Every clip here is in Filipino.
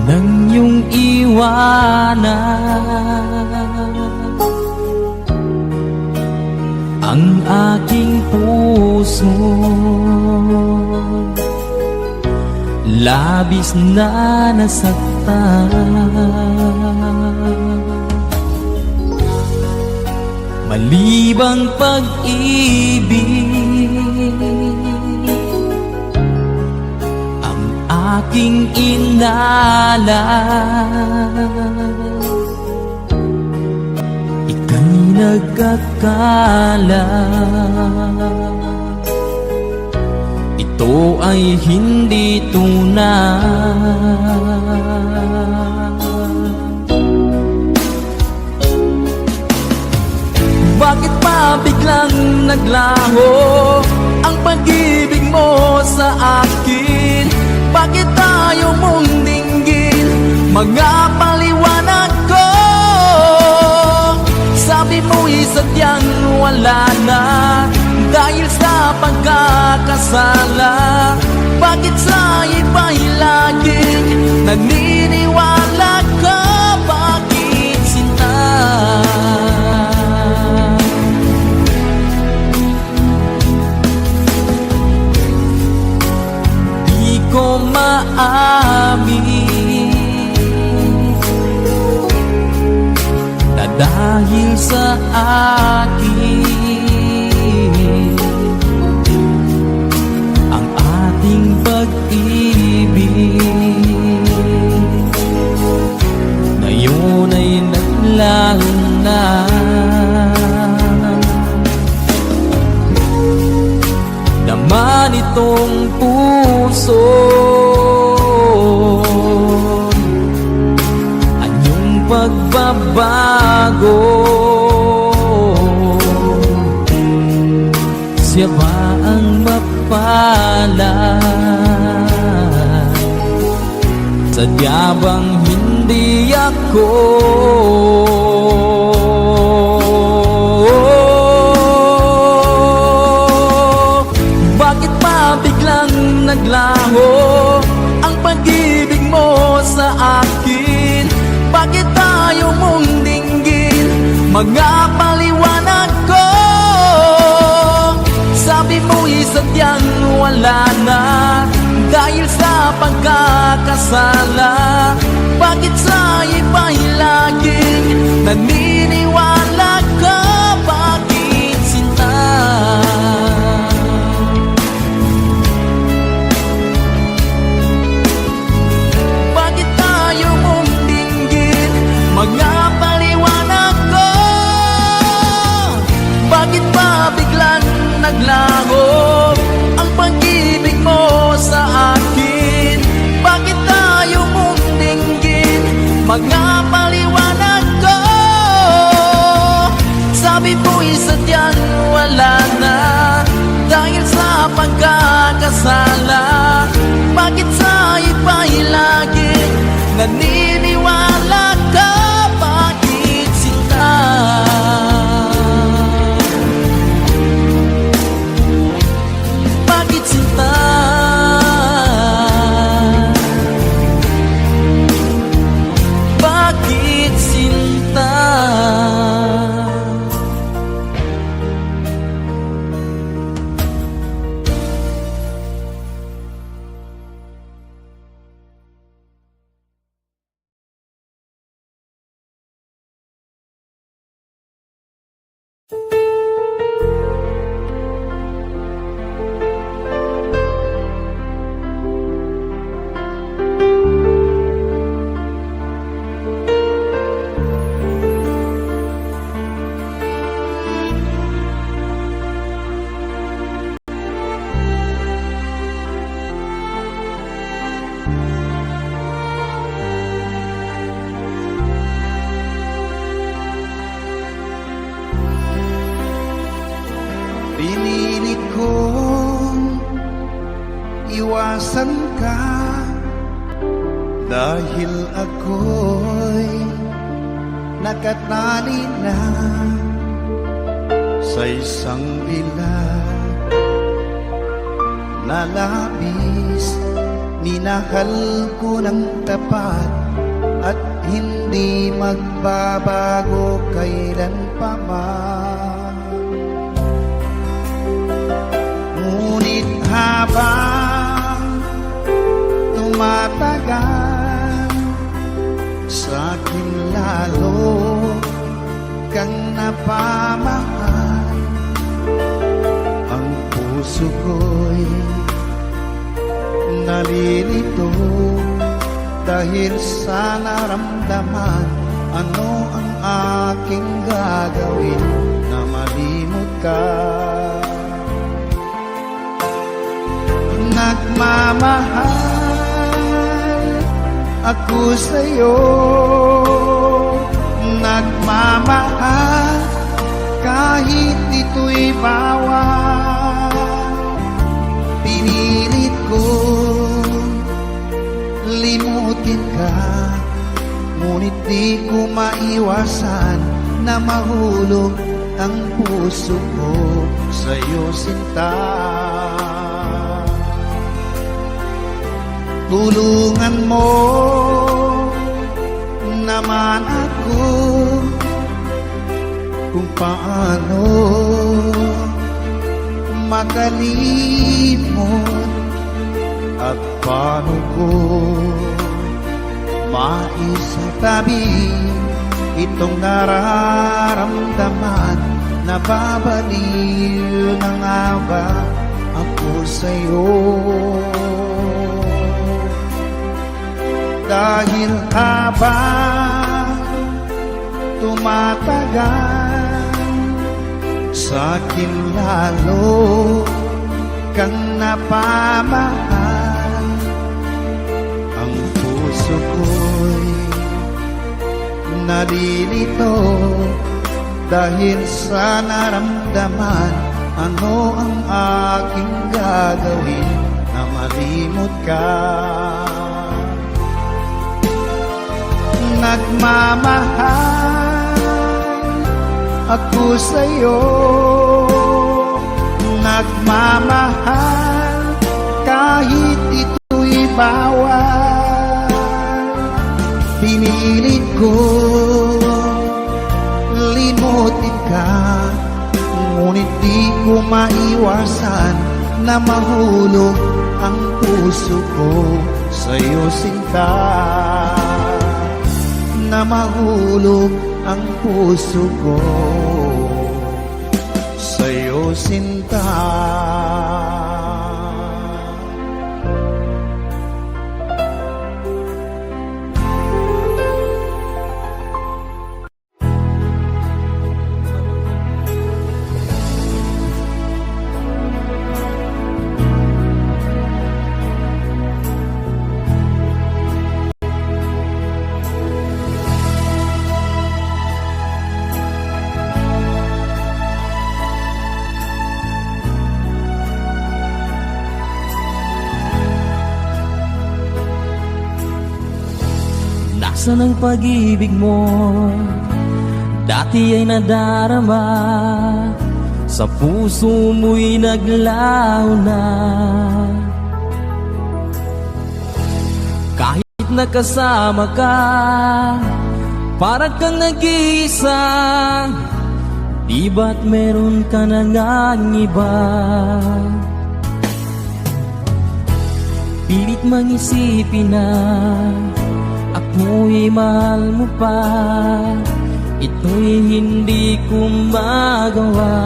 nang iyong iwanan ang aking puso. Labis na nasaktan, malibang pag-ibig ang aking inalan. Ika'y nagkakala ito ay hindi tunay. Bakit pa biglang naglaho ang pag-ibig mo sa akin? Bakit tayo mong dinggin mga paliwanag ko? Sabi mo'y sadyang wala na dahil sa pagkakasala. Bakit sa iba'y laging naniniwala ka? Bakit sinta? Di ko maamin na dahil sa akin ang ating pag-ibig ngayon ay naglaho na. Naman itong puso anyong pagbabago. Siya ba ang mapalad? Sadya bang hindi ako? Bakit pa biglang naglaho ang pag-ibig mo sa akin? Bakit tayo mong dinggin mga paliwanag ko? Sabi mo'y sadyang wala na dahil sa pagkakasala. Bakit sa iba'y laging naniniwala ka? Bakit sinta? Bakit tayo mong dinggin mga paliwanag ko? Bakit ba biglang naglaho ang pag-ibig mo sa akin? Bakit tayo mong dinggin mga paliwanag ko? Sabi mo'y sadyang wala na dahil sa pagkakasala. Bakit sa iba'y laging naniniwala ka? Bakit sinta? Bakit sinta? Bakit sinta? Pinilit kong iwasan ka dahil ako'y nakatali na sa isang bilag na labis minahal ko ng tapat at hindi magbabago kailan pa man. Ngunit habang tumatagal, sa akin lalo kang napamahal. Ang puso ko'y nalilito dahil sa naramdaman. Ano ang aking gagawin na malimot ka? Nagmamahal ako sa'yo, nagmamahal kahit ito'y bawal. Pinilit ko limutin ka, ngunit di ko maiwasan na mahulog ang puso ko sa'yo, sinta. Tulungan mo naman ako kung paano makalimot at paano ko maisatabi itong nararamdaman. Nababaliw na nga ba ako sa'yo? Dahil habang tumatagal, sa'kin lalo kang napamahal. Ang puso ko'y nalilito dahil sa naramdaman. Ano ang aking gagawin na malimot ka? Nagmamahal ako sa'yo, nagmamahal kahit ito'y bawal. Pinilit ko limutin ka, ngunit di ko maiwasan na mahulog ang puso ko sa'yo, sinta. Na mahulog ang puso ko sa'yo, sinta. Nasaan ang pag-ibig mo? Dati ay nadarama, sa puso mo'y naglaho na. Kahit nakasama ka, parang kang nag-iisa. Di ba't meron ka na ngang iba? Pilit mangisipin na ako'y mahal mo pa, ito'y hindi ko magawa.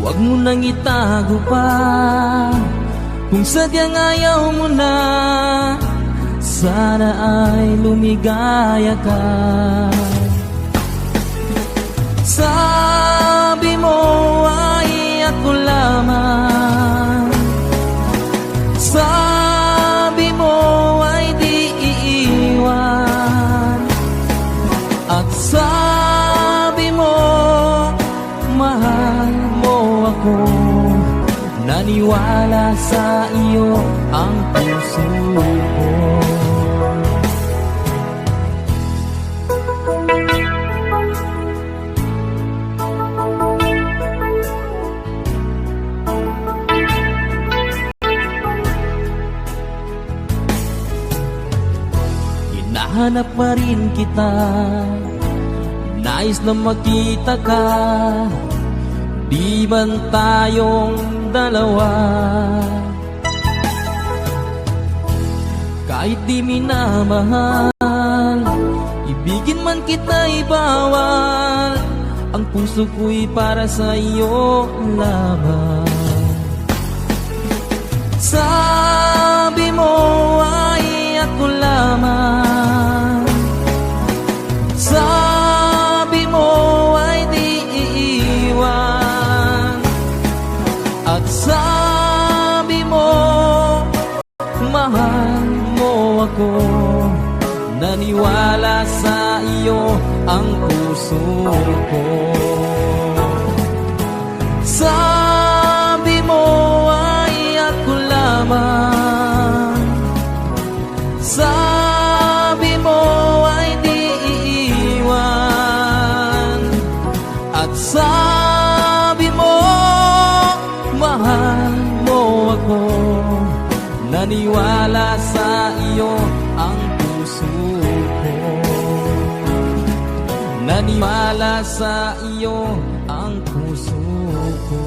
Huwag mo nang itago pa, kung sadyang ayaw mo na, sana ay lumigaya ka. Sabi mo ay ako lamang, sabi mo ay di iiwan, at sabi mo mahal mo ako. Naniwala sa iyo ang puso ko. Hanap pa rin kita, nais na makita ka. Di ban tayong dalawa? Kahit di minamahal, ibigin man kita'y bawal. Ang puso ko'y para sa iyo lamang. Sabi mo ay ako lamang, sabi mo ay di iiwan, at sabi mo mahal mo ako. Naniwala sa iyo ang puso ko. Sabi mo ay ako lamang, sabi mo ay di iiwan, at sabi mo mahal mo ako. Naniwala sa iyo ang puso ko. Naniwala sa iyo ang puso ko.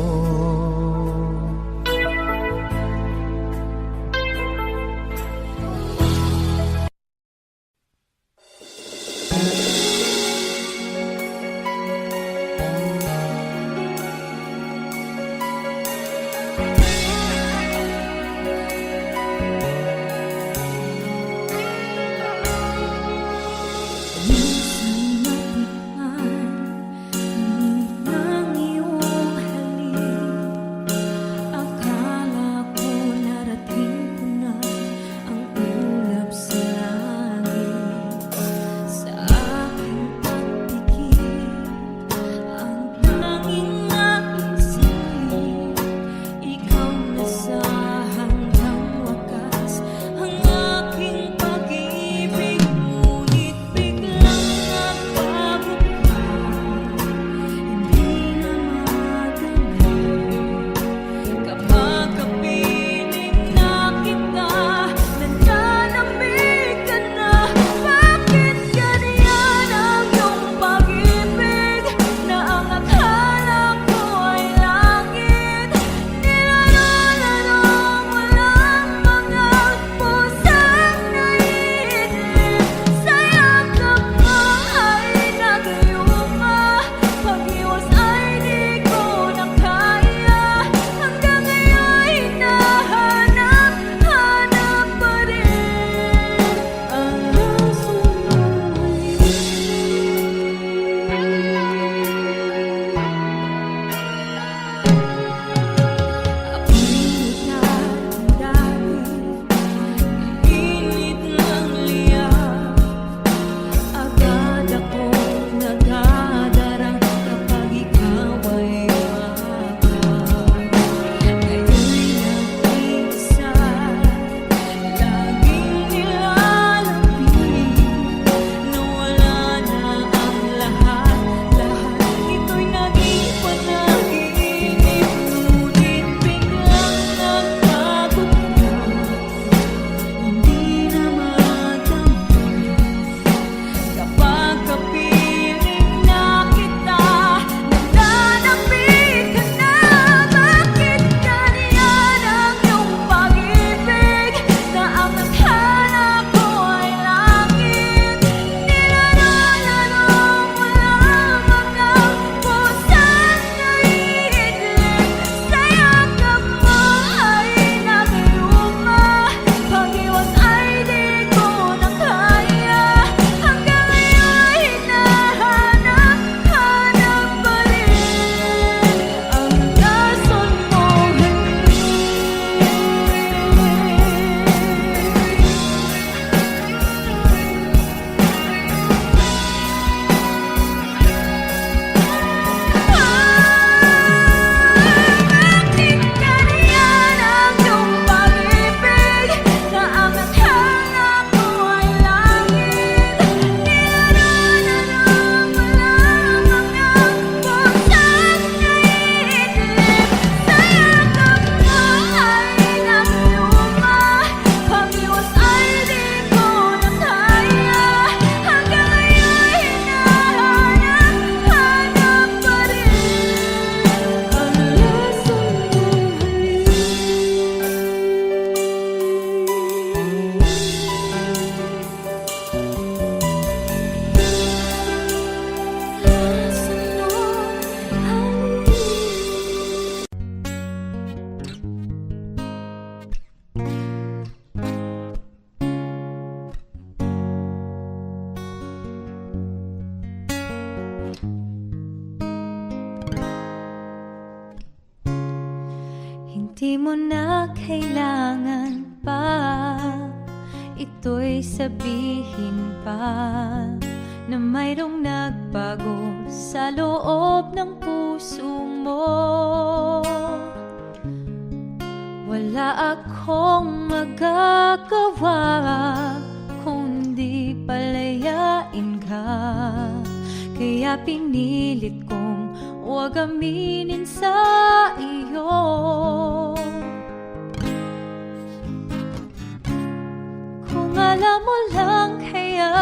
Minsan matikman, Di mo na kailangan pa ito'y sabihin pa na mayroong nagbago sa loob ng puso mo. Wala akong magagawa kundi palayain ka, kaya pinilit kong huwag aminin sa iyo. Kung alam mo lang kaya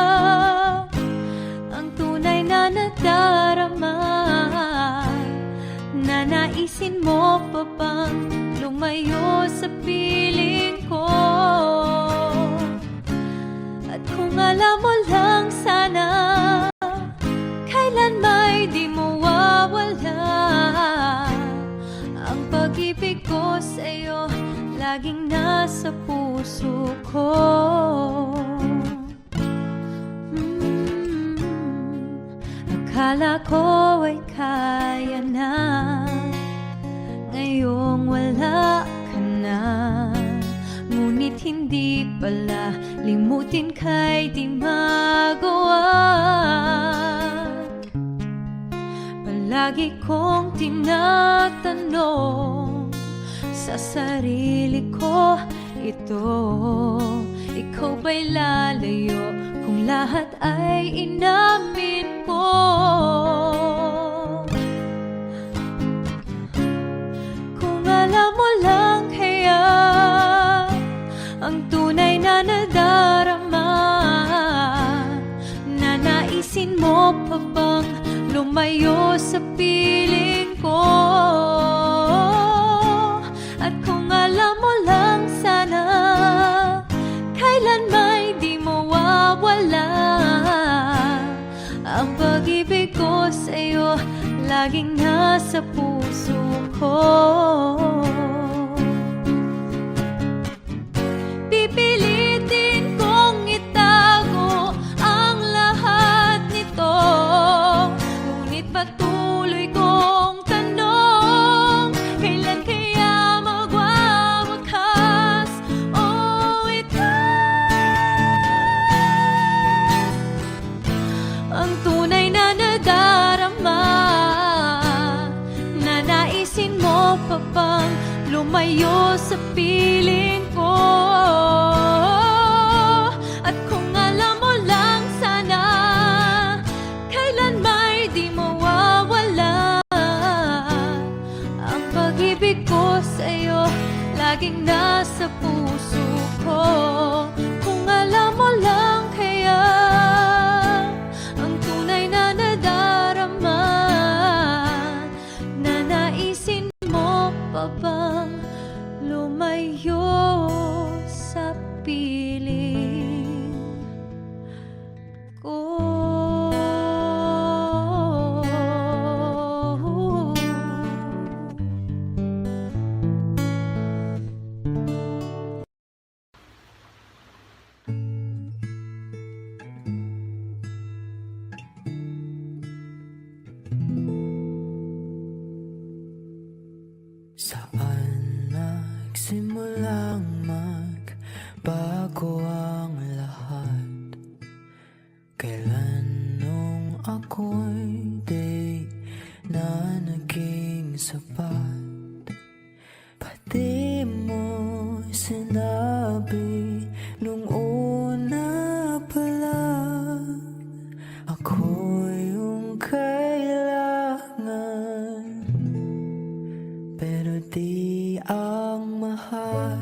ang tunay na nadarama, nanaisin mo pa bang lumayo sa piling ko? At kung alam mo lang sana kailan may di mo wawala ang pag-ibig ko sa'yo, laging nasa puso ko. Akala ko ay kaya na, ngayong wala ka na. Ngunit hindi pala, limutin ka'y di magawa. Palagi kong tinatanong sa sarili ko ito, ikaw ba'y lalayo kung lahat ay inamin ko? Kung alam mo lang kaya ang tunay na nadarama, nanaisin mo pa bang lumayo sa piling ko? At kung alam mo lang sana kailan may di mo wawala ang pag-ibig ko sa'yo, laging nasa puso ko. Pipilitin kong itago ang lahat nito, ngunit patuloy kong tanong, kailan kaya magwawakas? Oh, ito ang tunay na nadarama, nanaisin mo pa bang lumayo sa piling ko? At kung alam mo lang sana kailan may di mawawala ang pag-ibig ko sa'yo, laging nasa puso ko. Kung alam mo lang kaya ang tunay na nadarama, nanaisin mo pa bang lumayo sa piling ko? Saan nagsimulang magbago ang lahat? Kailan nung ako'y di na naging sapat? Pati mo sinabi nung una pa lang, ako yung kailangan, pero di ang mahal.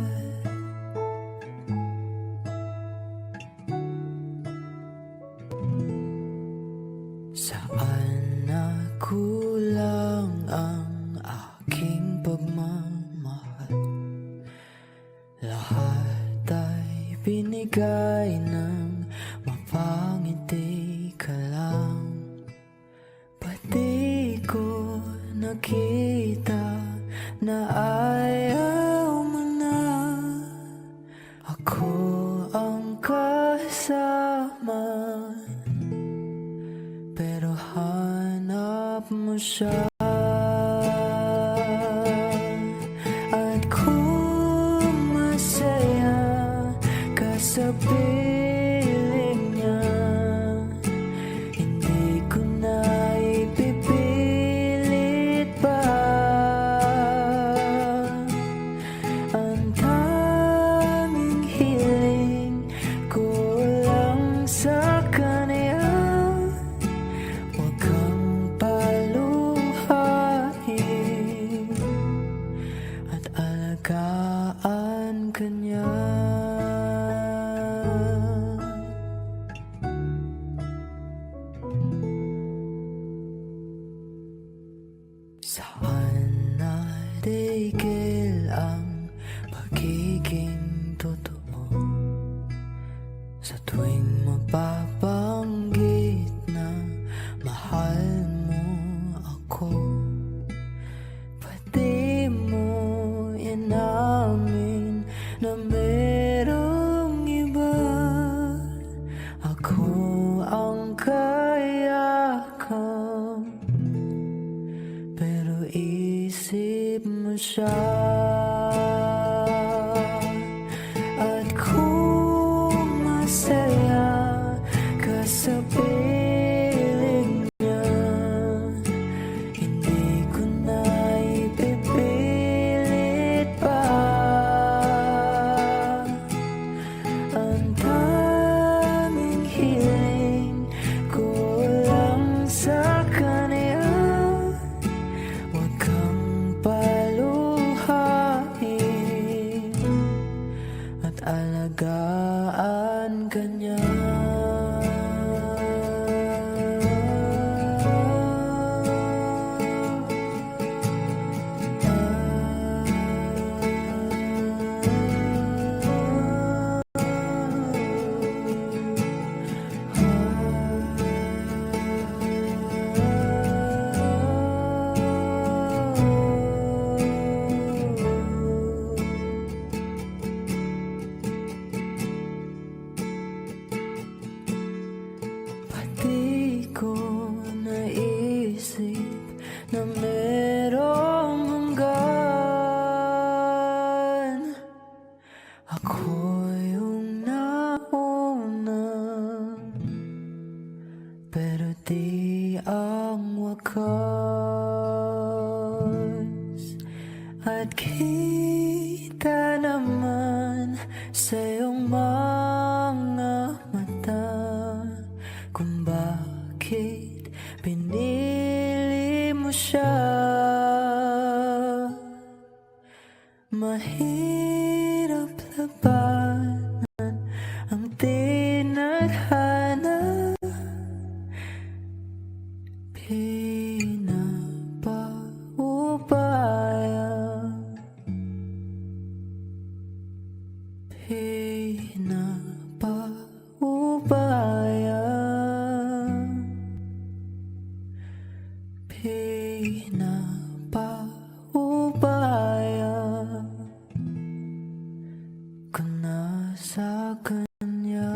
Saan nakulang ang aking pagmamahal? Lahat ay binigay ng mapangiti ka lang. Pati ko nakita na ayaw mo na, ako ang kasama, pero hanap mo siya. At kung ka niya. Saan natigil ang pagiging totoo? Sa tuwing mapabanggit na mahal mo ako, pati mo inamin na merong iba. Ako ang kayakap, pero isip mo siya. At kung masaya ka sa piling niya, hindi ko na ipipilit pa. Ang tanging hiling ko lang sa kanya, huwag kang paluhain at alagaan ka niya. Pati ko naisip na merong hanggan. Ako yung nauna, pero di ang wakas. At kita naman sa iyong mga mata kung bakit pinili mo siya. Mahirap labanan ang tinadhana, pinapaubaya, pinapaubaya, pinapaubaya ko na sa kanya.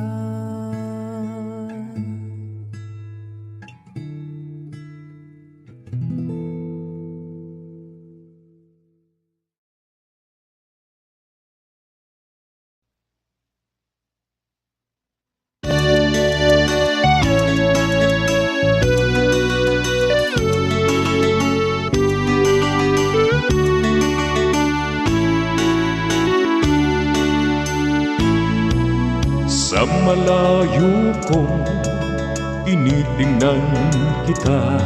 Sa malayo kong tinitingnan kita,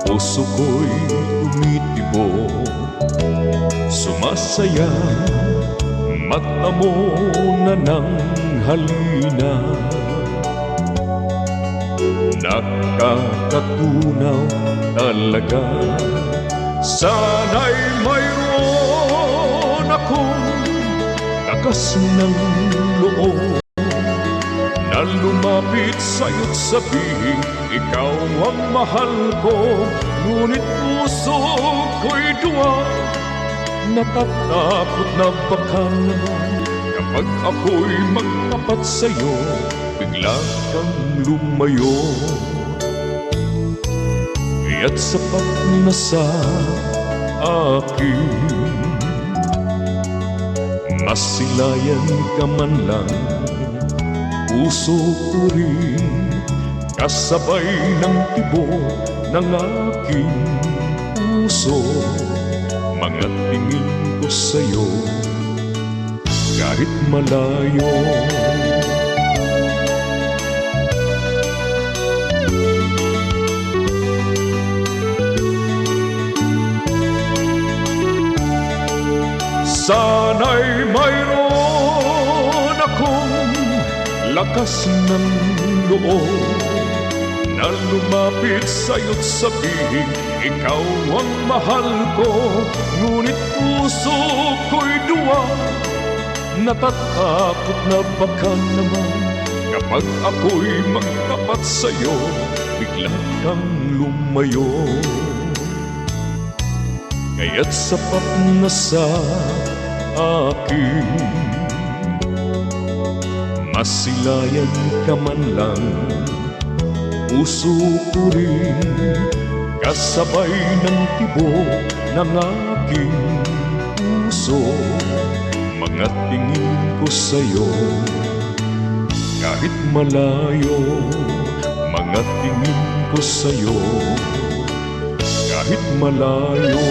puso ko'y tumitibok, sumasaya, mata mo na ng halina. Nakakatunaw talaga, sana'y mayroon akong lakas ng loob na lumapit sa'yo't sabihin, ikaw ang mahal ko. Ngunit puso ko'y duwa, natatakot na baka naman kapag ako'y magtapat sa'yo, bigla kang lumayo. Kaya't sapat na sa akin, masilayan ka man lang, puso ko rin kasabay ng tibok ng aking puso. Mga tingin ko sa'yo kahit malayo. Sana'y mayroon akong lakas ng loob na lumapit sa'yo't sabihin, ikaw ang mahal ko. Ngunit puso ko'y duwa, natatakot na baka naman kapag ako'y magtapat sa'yo, bigla kang lumayo. Kaya't sapat na sa akin, masilayan ka man lang, puso ko rin kasabay ng tibok ng aking puso. Mga tingin ko sa'yo kahit malayo, mga tingin ko sa'yo kahit malayo.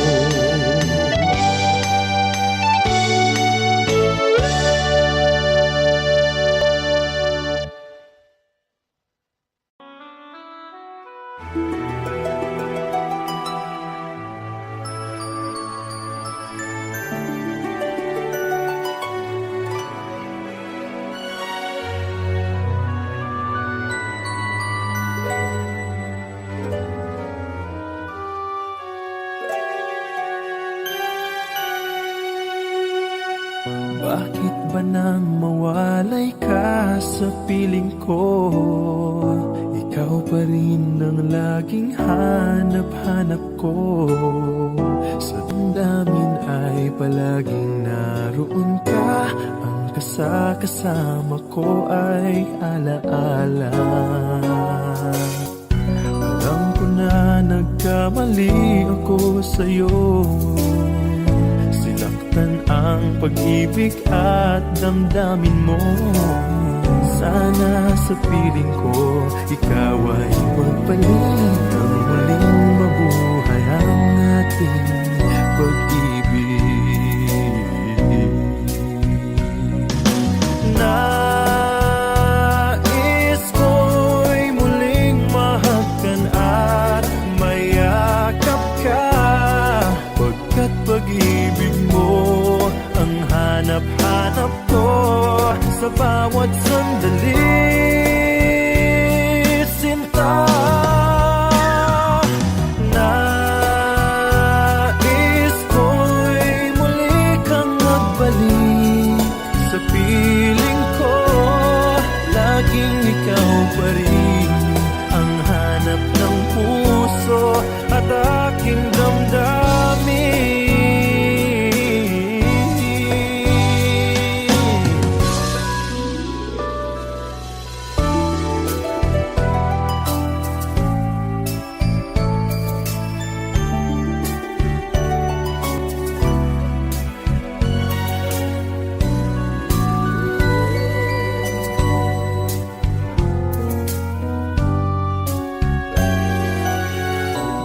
Bakit ba nang mawalay ka sa piling ko? Ikaw pa rin ang laging hanap-hanap ko. Sa damdamin ay palaging naroon ka. Ang kasama ko ay alaala. Alam ko na nagkamali ako sa'yo. Sinaktan ang pag-ibig at damdamin mo. Sana sa piling ko ikaw ay magpalit, ang muling mabuhay ang ating pag-ibig. Nais ko'y muling mahagkan at mayakap ka, pagkat pag-ibig mo ang hanap-hanap ko sa bawat sandali. Sinta, nais ko'y muli kang magbalik sa piling ko. Laging ikaw pa rin ang hanap ng puso at aking damdamin.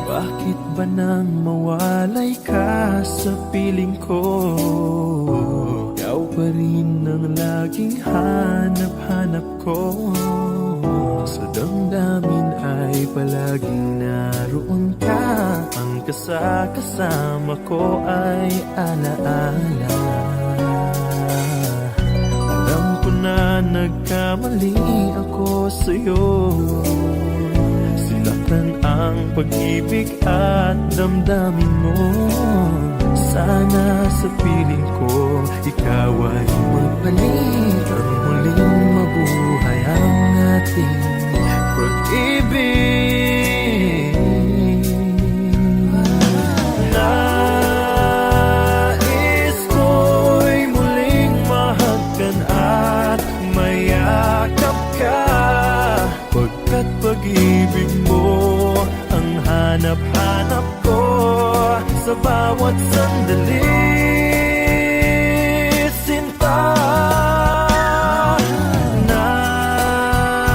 Bakit ba nang mawalay ka sa piling ko? Ikaw pa rin ang laging hanap-hanap ko. Sa damdamin ay palaging naroon ka. Ang kasama ko ay alaala. Alam ko na nagkamali ako sa'yo. Sinaktan ang pag-ibig at damdamin mo. Sana sa piling ko ikaw ay magpalit, ang muling mabuhay ang ating pag-ibig. Nais ko'y muling mahagkan at mayakap ka, pagkat pag-ibig mo ang hanap-hanap ko sa bawat sandali. Sinta, nais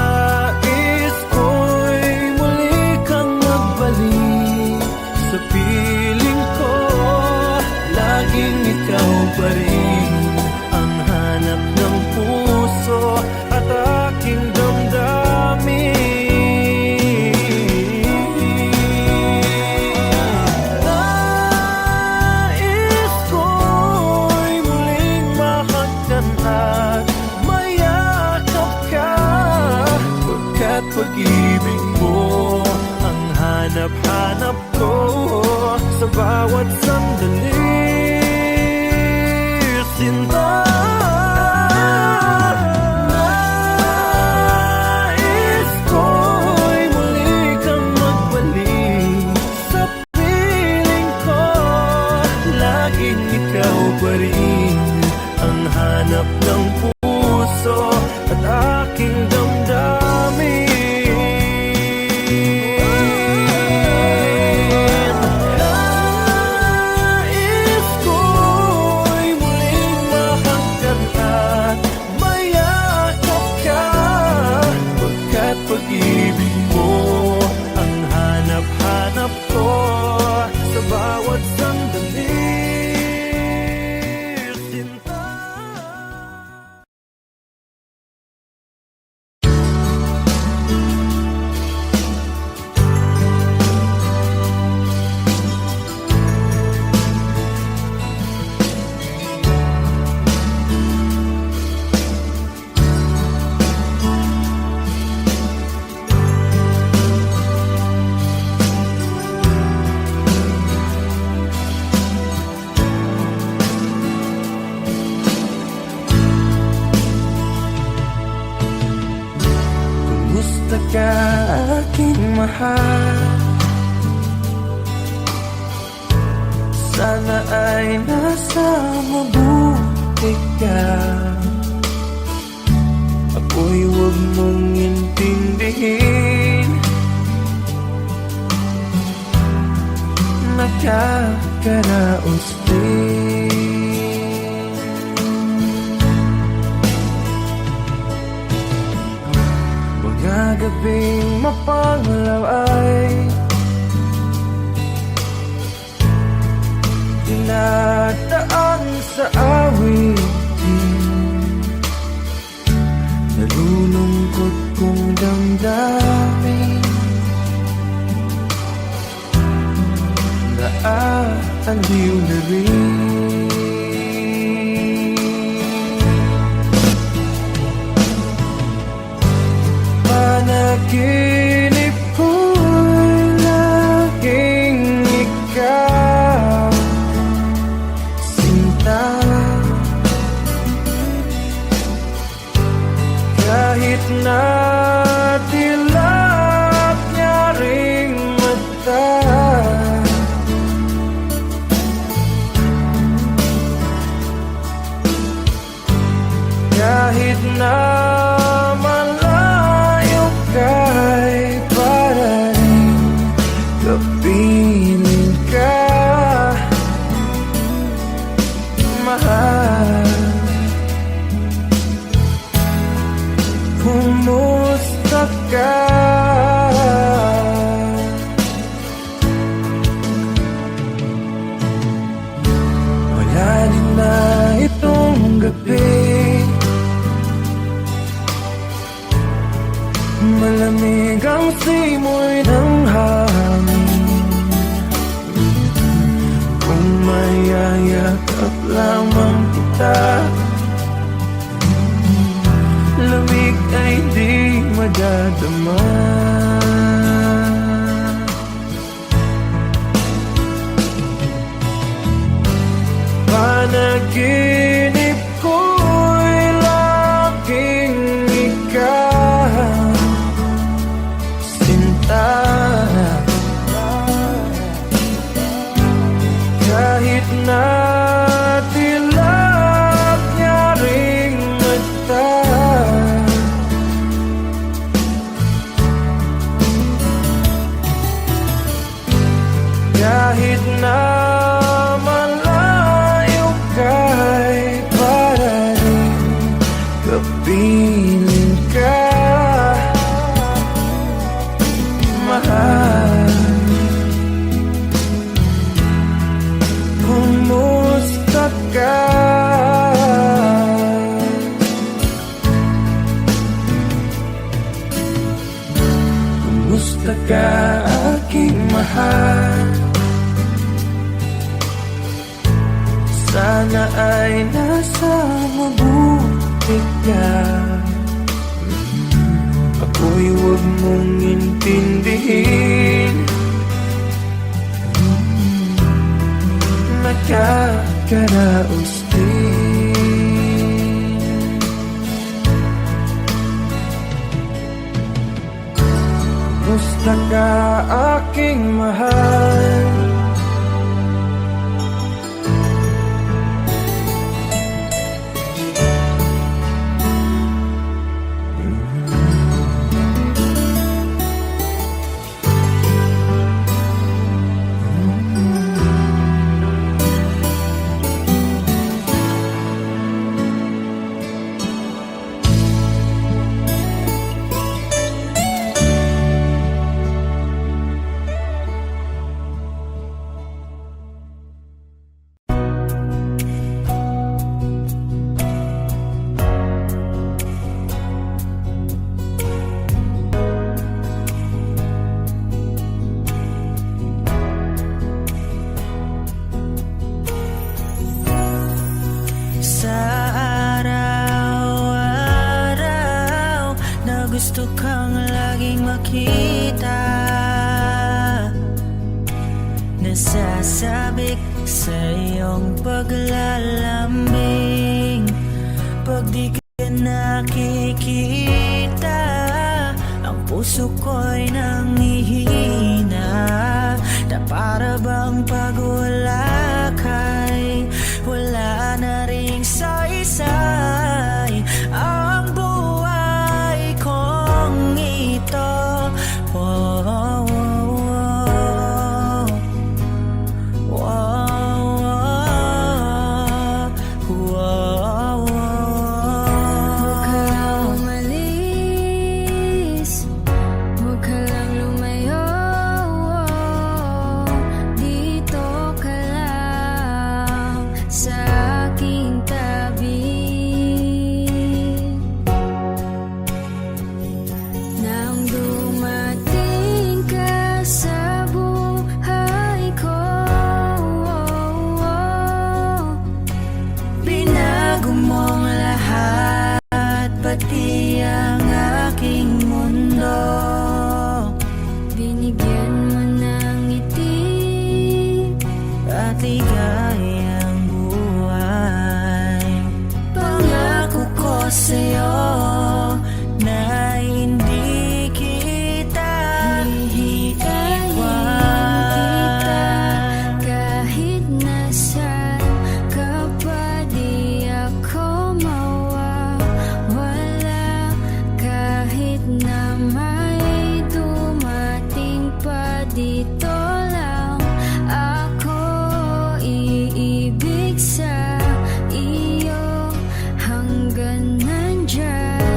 ko'y muli kang magbalik sa piling ko. Laging ikaw pa rin ang hanap ng puso at aking damdamin. Nais ko pag-ibig mo ang hanap-hanap ko sa bawat sandali. Sinta, nais ko'y muli kang magbalik sa piling ko. Laging ikaw pa rin ang hanap ng puso at aking damdamin. Nais ko'y muling mahanggan at mayakap ka, pagkat pag-ibig mo ang hanap-hanap ko sa bawat sandali. Sinta. Kumusta ka, aking mahal? Sana ay nasa mabuti ka. Ako'y huwag mong intindihin, nakakaraos din. Mga gabing mapanglaw ay dinadaan sa awitin. Nalulungkot kong damdamin, naaaliw na rin. Panaginip ko'y laging ikaw, sinta. Kahit na dilap niya ring mata, kahit na malayo ka'y para rin kapiling ka, mahal. Kumusta ka? Malalim na itong gabi, malamig ang simoy ng hangin. Kung mayayakap lamang kita, lamig ay di madadama. Panaginip ko'y laging ikaw, sinta. Kahit na dilap niya ring mata, kahit na malayo ka'y para rin kapiling ka, mahal. Kumusta ka? Kumusta ka, aking mahal? Sana ay nasa mabuti ka. ako'y huwag mong intindihin. Nakakaraos din. Kumusta ka aking mahal? Sa araw-araw na gusto kang laging makita, nasasabik sa iyong paglalambing. Pag di ka nakikita, ang puso ko'y nanghihina, na para bang pag wala ka'y wala na ring saysay ang buhay kong ito. Oh, oh, oh, oh, oh, oh, Huwag ka lang umalis, huwag ka lang lumayo, dito ka lang sa aking tabi. Nang dumating ka sa buhay ko, binago mong lahat, pati ang aking mundo. binigyan mo ng ngiti, At ligayang buhay. Pangako ko sa'yo na hindi kita iiwan. kahit nasaan ka pa di ako mawawala, kahit na may dumating pa dito lang ako iibig sa iyo hanggang nandyan.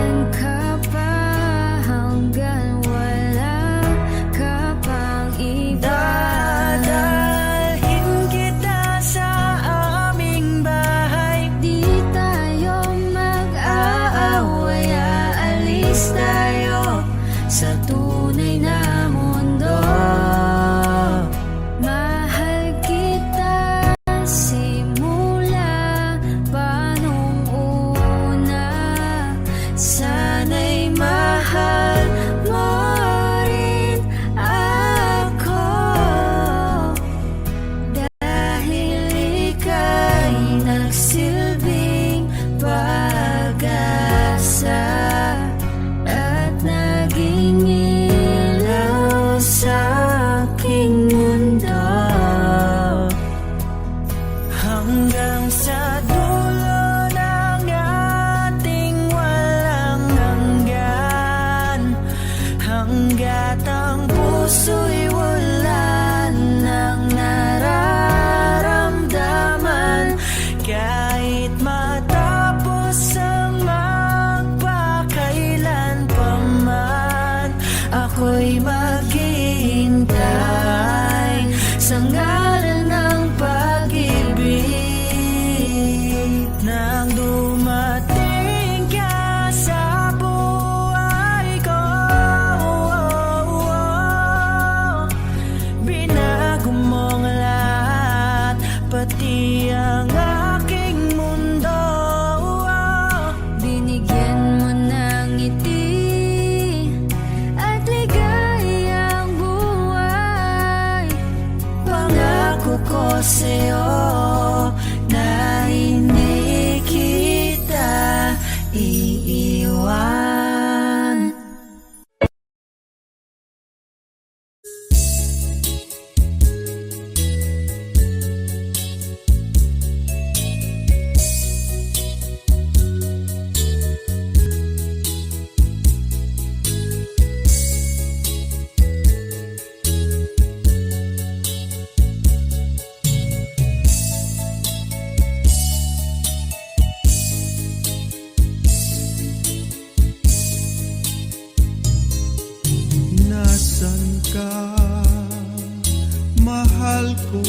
ko,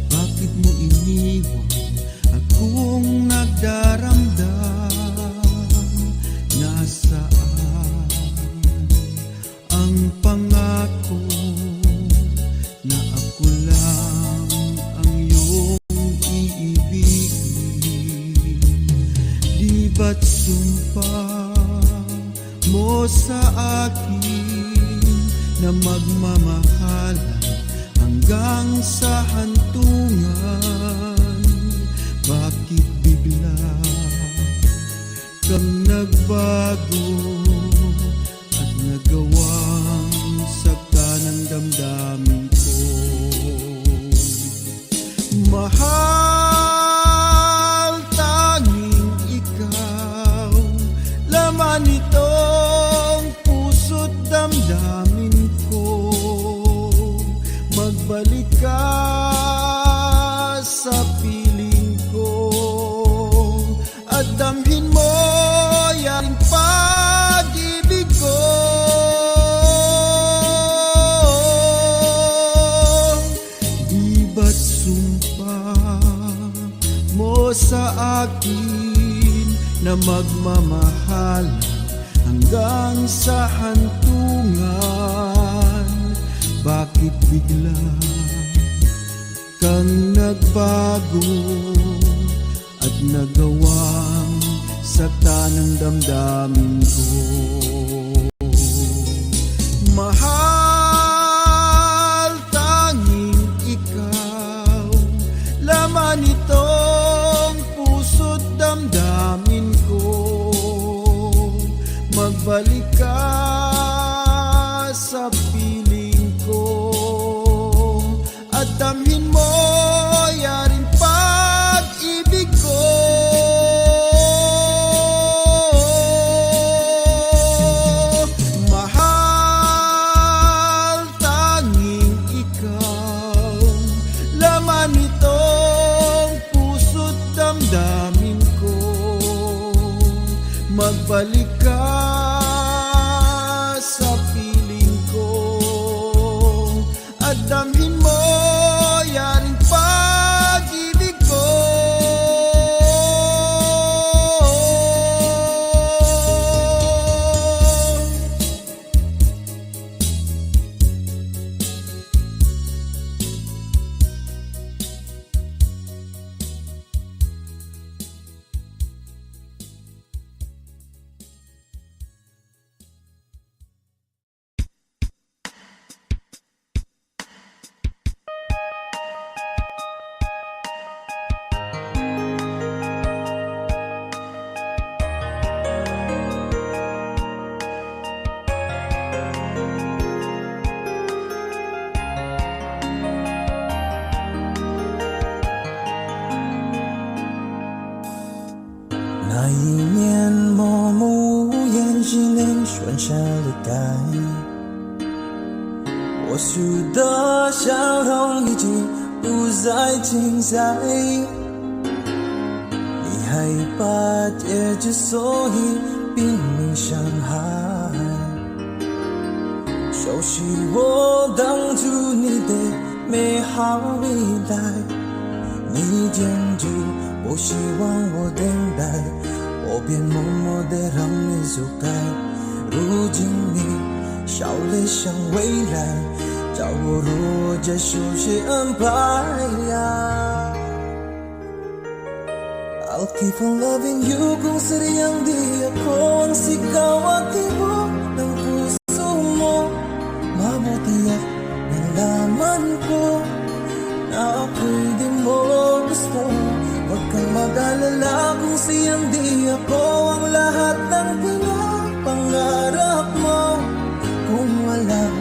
bakit mo iniwan akong nagdaramdam? Nasaan ang pangako na ako lang ang iyong iibigin? Di ba't sumpa mo sa akin na magmamahalan hanggang sa hantungan? Bakit bigla kang nagbago at nagawang sakta ng damdamin ko? Mahal, tanging ikaw, laman itong puso't damdamin ko. Magbalik ka sa piling ko at damhin mo yang pag-ibig ko. Di ba't sumpa mo sa akin na magmamahal hanggang sa hantungan? Bakit bigla kang nagbago at nagawang sakta ng damdamin ko? Mahal, tanging ikaw, laman itong puso't damdamin ko. Magbalik ka sa piling ko at damhin mo yaring pag-ibig ko. Mahal, tanging ikaw, laman itong puso't damdamin ko. Magbalik ka sa piling ko at damhin mo yaring pag-ibig ko. I'll keep on loving you kung sariyang di ako ang sigaw at tibok ng puso mo. Mabuti at nalaman ko na ako'y di mo gusto. Huwag kang mag-alala kung siyang di ako ang lahat ng pinapangarap mo. Kung walang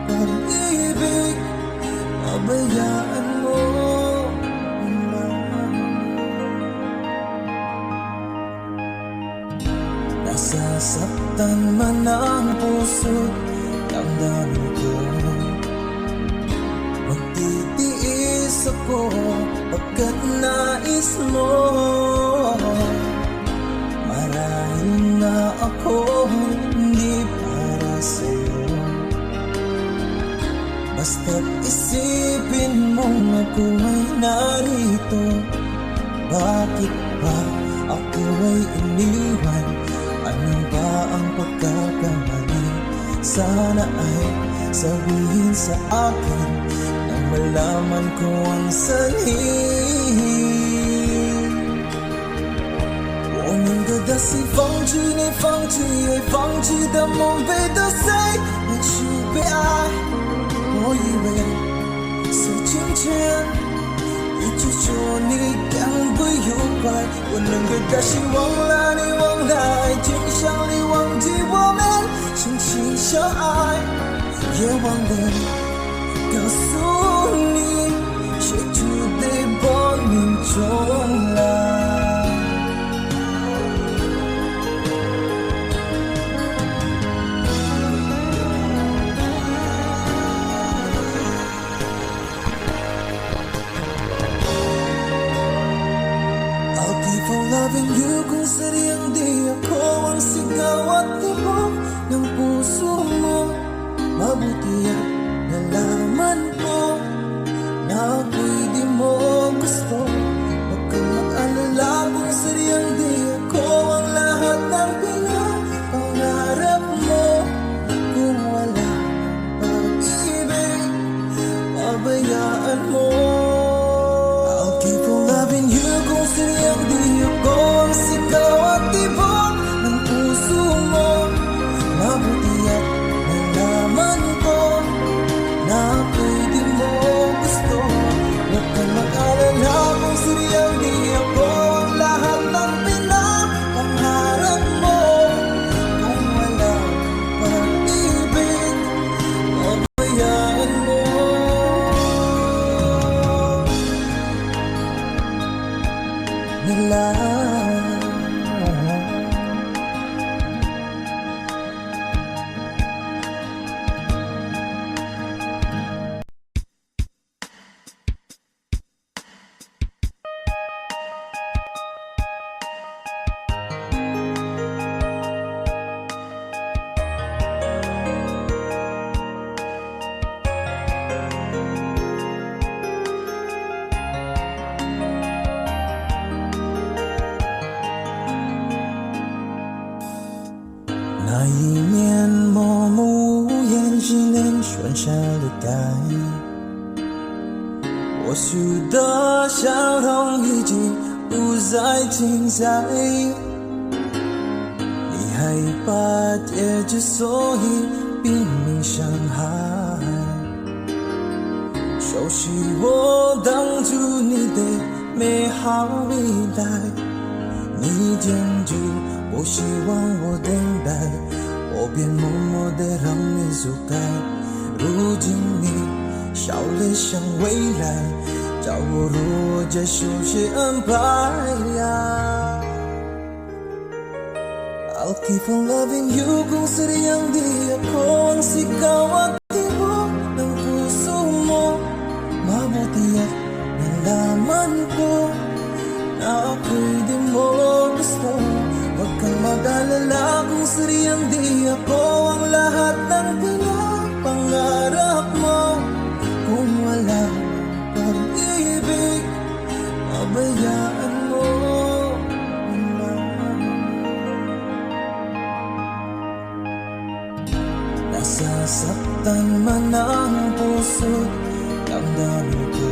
pag-ibig, pabayaan mo. Nasasaktan man ang puso, damdamin ko. Magtitiis ako pagkat nais mo. Marahil na ako hindi para sa'yo. Basta't isipin ako ay narito? Bakit ba ako ay iniwan? Ano ba ang pagkakamali? Sana ay sabihin sa akin nang malaman ko ang sanhi. 我们的大西放弃你，放弃爱，放弃的梦被得谁来去被爱？我以为是今天，一直说你赶不愉快，我能给大西忘了你，忘了爱情，想你忘记我们相亲相爱，也忘了告诉你，谁就得把命中来。Loving you kung sadyang di ako ang sigaw at tibok ng puso mo. Mabuti at nalaman ko na ako'y di mo gusto. Huwag kang mag-alala kung sadyang di ako ang lahat ng pinapangarap mo. Kung wala pag-ibig, pabayaan mo. I'll keep on loving you kung sadyang di ako ang sigaw at tibok ng puso mo. Mabuti at nalaman ko na ako'y di mo gusto. Huwag kang mag-alala kung sadyang di ako ang lahat ng pinapangarap mo. Kung wala pag-ibig, pabayaan mo. I'll keep on loving you kung sadyang di ako ang sigaw at tibok ng puso mo. Mabuti at nalaman ko na ako'y di mo gusto. Huwag kang mag-alala kung sadyang di ako ang lahat ng pinapangarap mo. Kung wala pag-ibig, pabayaan mo. Nasasaktan man ang puso, damdamin ko.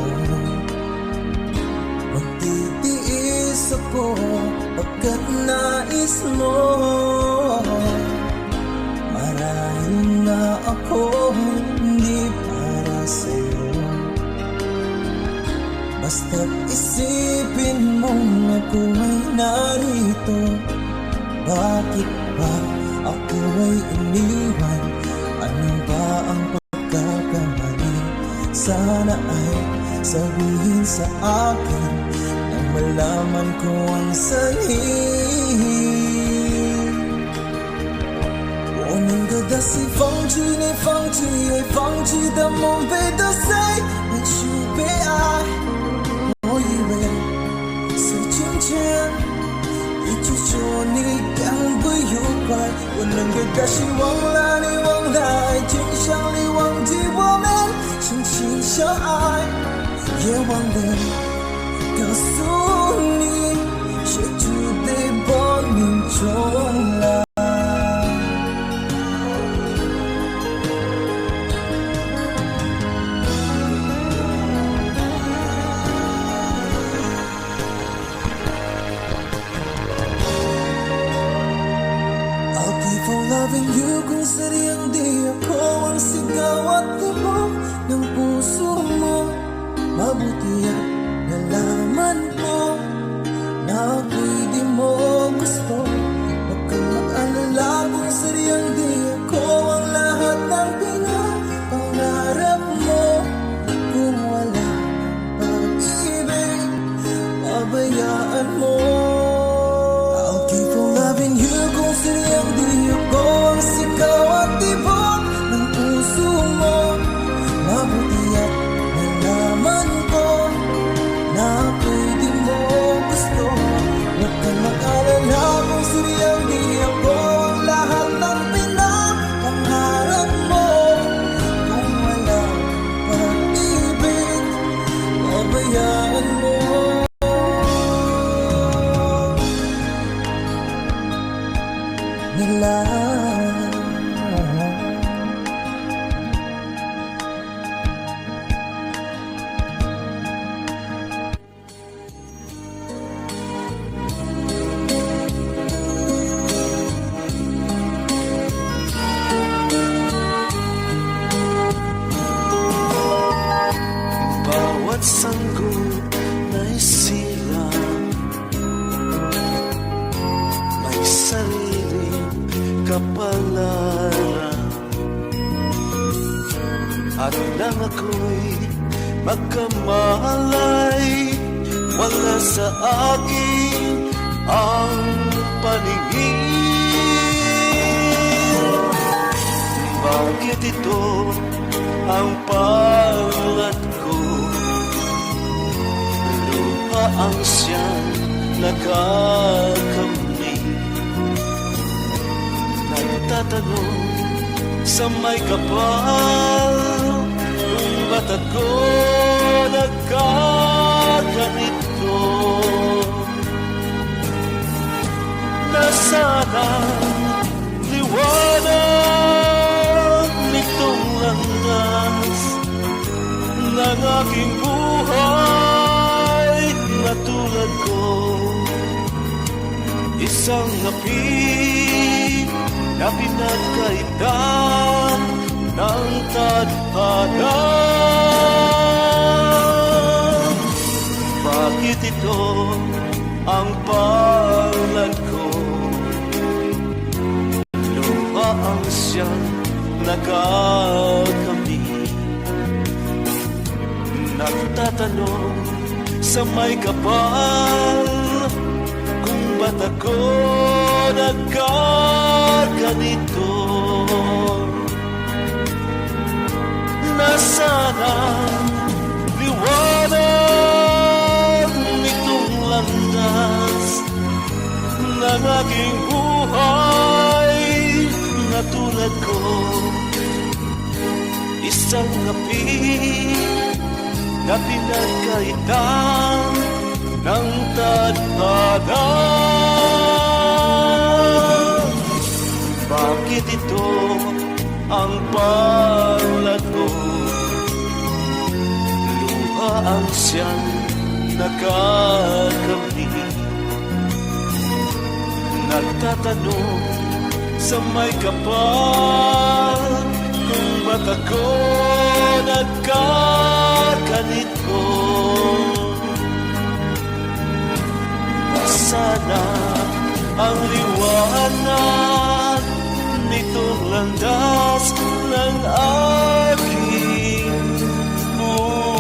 Magtitiis ako pagkat nais mo. Marahil na ako hindi para sa'yo. Basta't isipin mong ako ay narito. Bakit ba ako ay iniwan? Ano ba ang pagkakamali? Sana ay sabihin sa akin nang malaman ko ang sanhi. 我能够的是放弃你，放弃爱，放弃的梦被得谁来去被爱？我以为是今天，一直说你赶不愉快，我能给的是忘了你，忘了爱情，想你忘记我们相亲相爱，夜晚里告诉你，谁注定亡命中来。I'll keep on loving you kung sadyang di ako ang sigaw at tibok ng puso mo. Mabuti at nalaman ko na ako'y di mo gusto. Huwag kang mag-alala kung sadyang di ako ang lahat ng pinapangarap mo. Kung wala pag-ibig, pabayaan mo. I'll keep on loving you kung sadyang di ako ang sigaw at tibok ng puso mo. Mabuti at nalaman ko na ako'y di mo gusto. Huwag kang mag-alala kung sadyang di ako ang lahat ng pinapangarap mo. Kung wala pag-ibig, pabayaan mo. Nila bawat sanggol na'y sila, may sariling kapalaran. At nang ako'y magkamalay, wala sa akin ang paningin. Bakit ito ang palad ko? Lupa ang siyang nakakamit. Nagtatanong sa may kapal, kung ba't ako nagkaganito? Nasaan ang liwanag nitong landas ng aking buhay na tulad ko? Isang ngapin na pinagkaitan ng tadhana. Bakit ito ang palad ko? Luha ang siyang nakakamit. Nagtatanong sa may kapal, kung ba't ako nagkaganito? Nasaan ang liwanag nitong landas ng aking buhay na tulad ko? Isang ngapin na pinagkaitan ng tadhana. Bakit ito ang palad ko? Luha ang siyang nakakamit. Nagtatanong sa may kapal, kung ba't ako nagkaganito? Sana ang liwanag nitong landas ng aking buhay.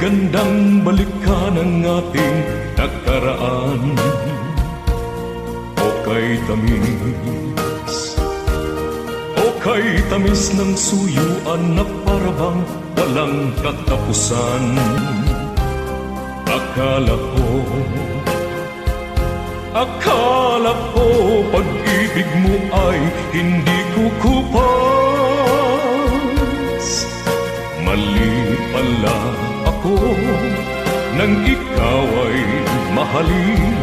gandang balikan ang ating nakaraan. O kay tamis ng suyuan na parabang walang katapusan. Akala ko pag-ibig mo ay hindi kukupas. Mali pala ako nang ikaw ay mahalin.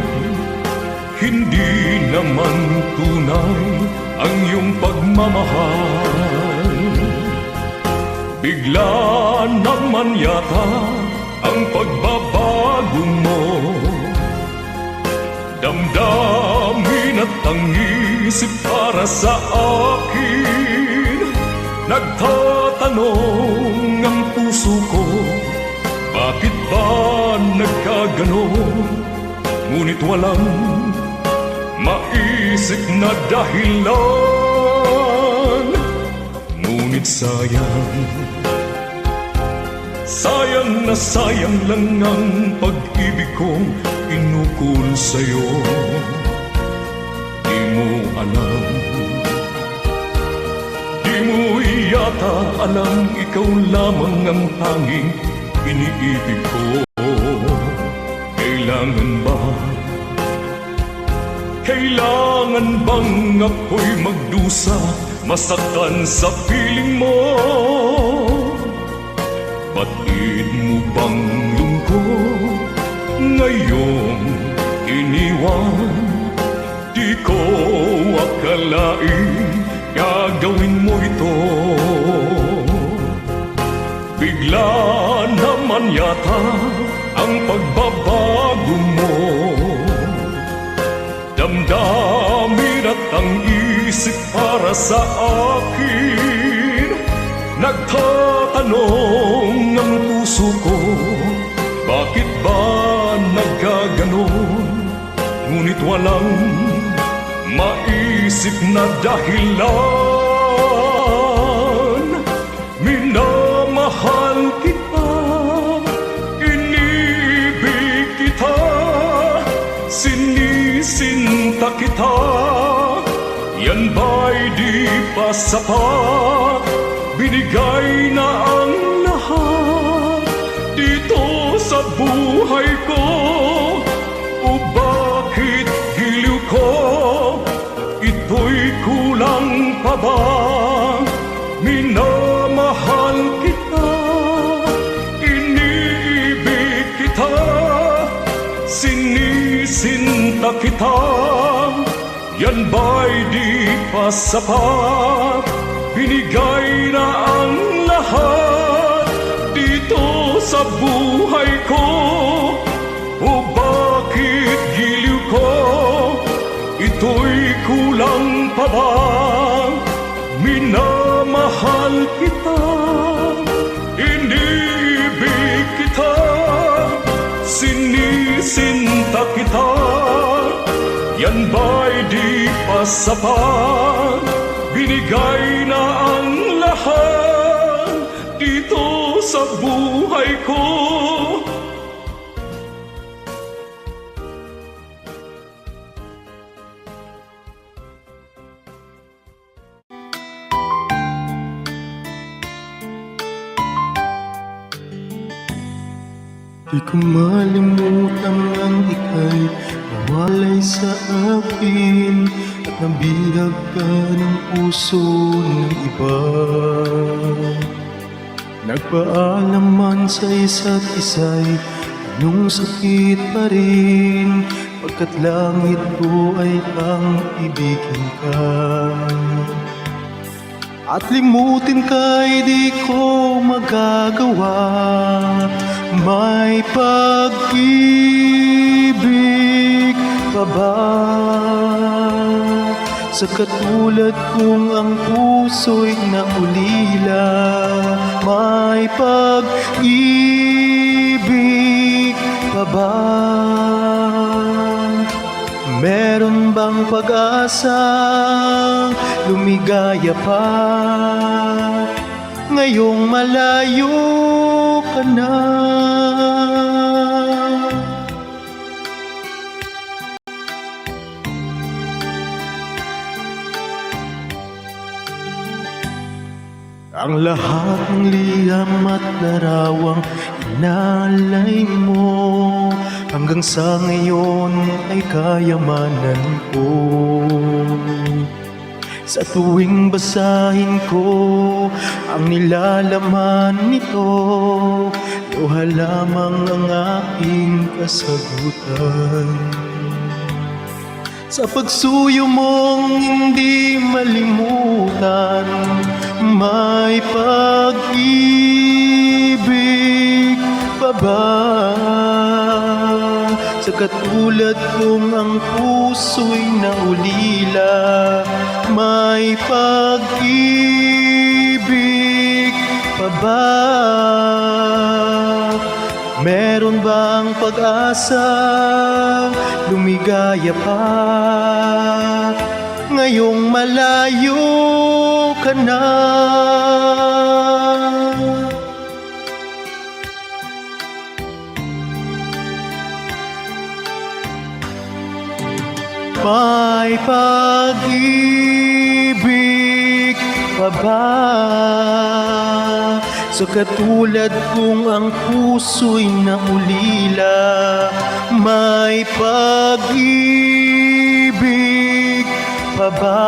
Hindi naman tunay ang iyong pagmamahal. Bigla naman yata ang pagbabago mo. Damdamin at ang isip para sa akin. Nagtatanong ang puso ko, bakit ba nagkaganon? Ngunit walang maisip na dahilan. Ngunit sayang na sayang lang ang pag-ibig kong inukol sa'yo. Di mo alam, di mo yata alam, ikaw lamang ang tanging iniibig ko. Kailangan bang ako'y magdusa, masaktan sa piling mo? Batid mo bang lungkot ngayong iniwan? Di ko akalain gagawin mo ito. Bigla naman yata ang pagbabago mo. Damdamin at ang isip para sa akin. Nagtatanong ang puso ko, bakit ba nagkaganon? Ngunit walang maisip na dahilan. Minamahal kita, inibig kita, sinisinta kita. Yan ba'y di pa sapat? Binigay na ang lahat dito sa buhay ko. O bakit giliw ko? Ito'y kulang pa ba? Minamahal kita, iniibig kita, sinisinta kita. Yan ba'y di pa sapat? Binigay na ang lahat dito sa buhay ko. O bakit giliw ko? Ito'y kulang pa ba? Minamahal kita, iniibig kita, sinisinta kita. Yan ba'y di pa sapat? Binigay na ang lahat dito sa buhay ko. Di ko malimutan ang ika'y nawalay sa akin at nabihag ka ng puso ng iba. Nagpaalam man sa isa't isa'y anong sakit pa rin, pagkat langit ko ay ang ibigin ka. At limutin ka'y di ko magagawa. May pag-ibig pa ba sa katulad kong ang puso'y naulila? May pag-ibig pa ba? Meron bang pag-asa lumigaya pa? Ngayong malayo ka na, Ang lahat ng liham at larawang inalay mo, hanggang sa ngayon ay kayamanan ko. Sa tuwing basahin ko ang nilalaman nito, luha lamang ang aking kasagutan. Sa pagsuyo mong hindi malimutan, may pag-ibig pa ba? Sa katulad kong ang puso'y naulila, may pag-ibig pa ba? Meron bang pag-asa lumigaya pa? Ngayong malayo ka na. May pag-ibig pa ba? Sa katulad kong ang puso'y naulila, may pag-ibig pa ba?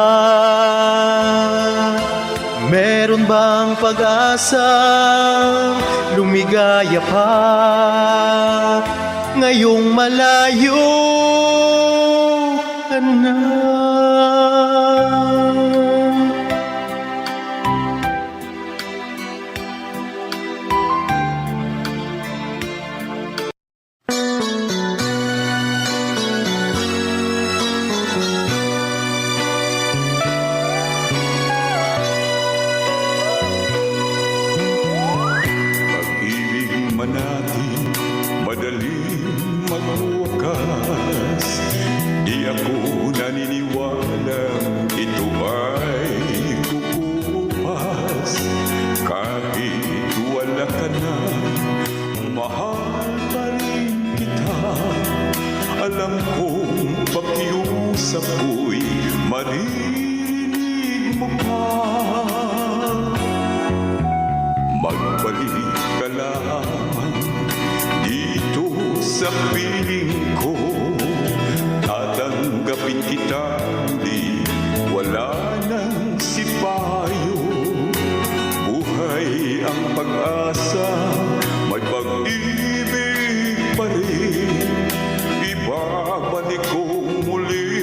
Meron bang pag-asa lumigaya pa? Ngayong malayo ka na. Pag-ibig man natin madaling magwakas, di ako naniniwalang ito ay kukupas. Kahit wala ka na, mahal pa rin kita. Alam kong pakiusap ko'y maririnig mo pa. Magbalik ka lamang dito sa piling ko, tatanggapin kita muli, wala nang sipayo. Buhay ang pag-asa, may pag-ibig pa rin. Ibabalik ko muli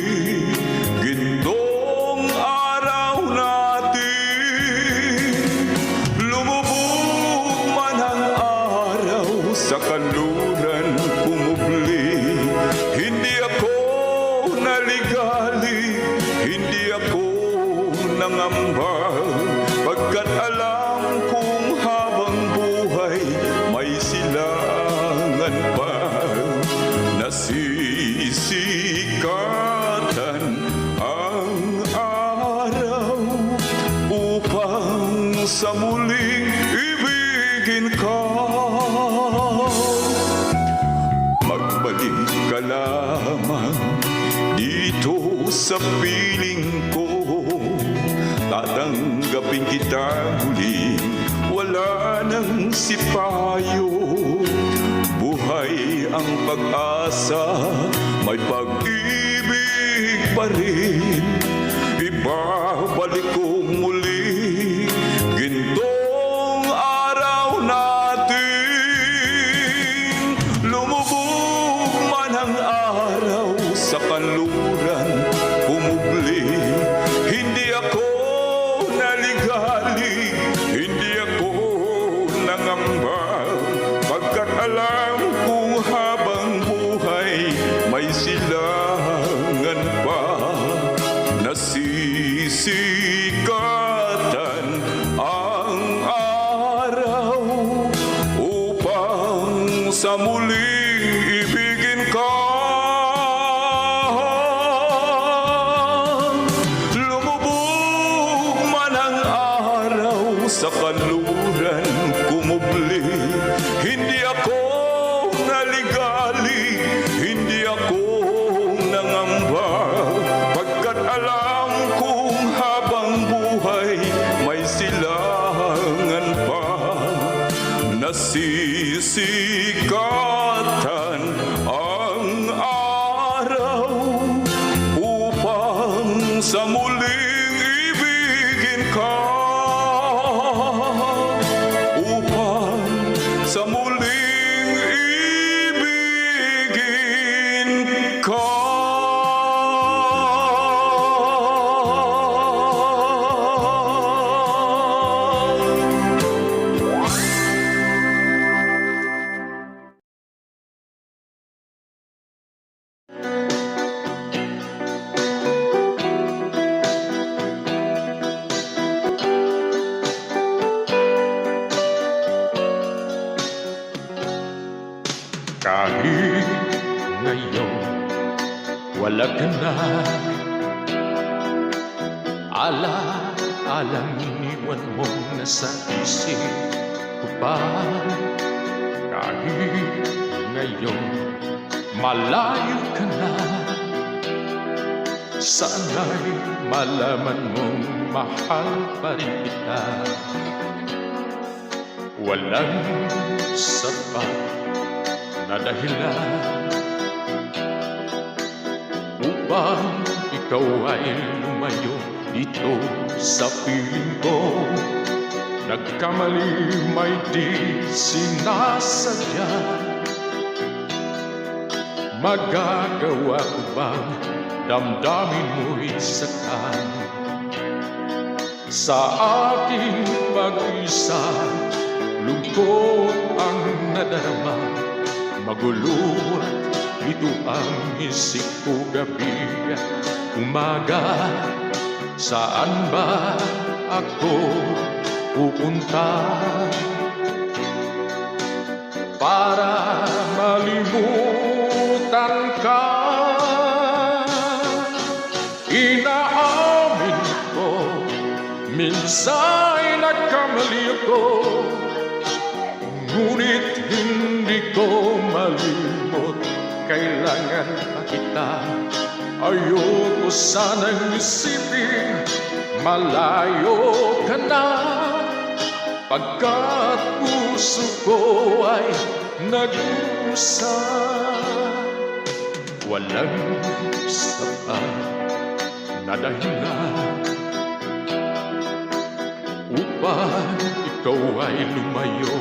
gintong araw natin. Lumubog man ang araw sa kanluran pumubli, hindi ako naligali, hindi ako nangamba, pagkat alam kong habang buhay may silangan pa. Nasisikatan ang araw upang sa muling ibigin ka. Magbalik ka lamang dito sa piling ko, tatanggapin kita muli, wala nang sipayo. Buhay ang pag-asa, may pag-ibig pa rin. Ibabalik ko muli gintong araw natin. Lumubog man ang araw sa kanluran pumubli, hindi ako naligali, hindi ako nangamba, pagkat alam kong habang buhay may silangan pa. Nasisikatan ang araw upang sa muling ibigin ka. Lumubog man ang araw sa kanluran kumubli, hindi ako naligali, hindi ako nangamba, pagkat alam kong habang buhay may silangan wala ka na. Alang iniwan mo na sa isip ko pa. Kahit ngayon malayo ka na, sana'y malaman mong mahal pa rin kita. Walang sapat na dahilan upang ikaw ay lumayo dito sa piling ko. Nagkamali may di sinasadya. Magagawa ko bang damdamin mo'y saktan? Sa aking pag-isa, lungkot ang nadarama. Magulo ito ang isip ko gabi at umaga. Saan ba ako pupunta para malimutan ka? Inaamin ko, minsan nagkamali ako, ngunit hindi ko malimot. Kailangan pa kita. Ayoko sanang isipin malayo ka na, pagkat puso ko ay nag-uusap. Walang sapat na dahilan upang ikaw ay lumayo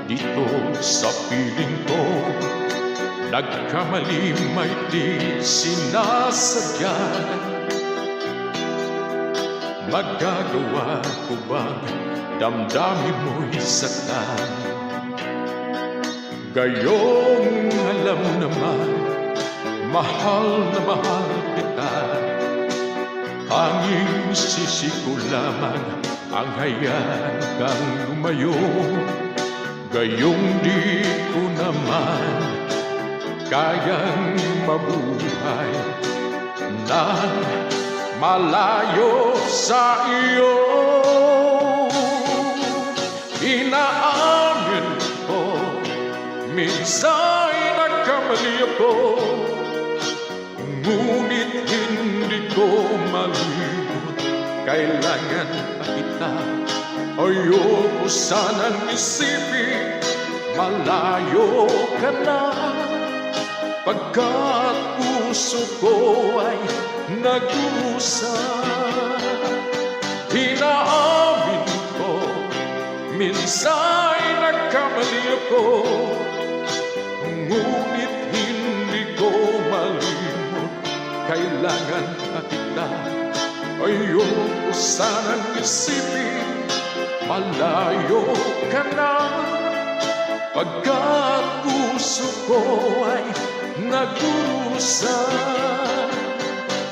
dito sa piling ko. Nagkamali may di sinasadya. Magagawa ko bang damdamin mo'y saktan? Gayong alam naman, mahal na mahal kita. Tanging sisi ko lamang ang hayaan kang lumayo. Gayong di ko naman kayang mabuhay nang malayo sa iyo. Inaamin ko, minsan nagkamali ako, ngunit hindi ko malimot. Kailangan pa kita. Ayoko sanang isipin malayo ka na, pagkat puso ko ay nag-uusap. Inaamin ko, minsan nagkamali ako, ngunit hindi ko malimot. Kailangan pa kita. Ayoko sanang isipin malayo ka na, pagkat puso ko ay nag-uusap.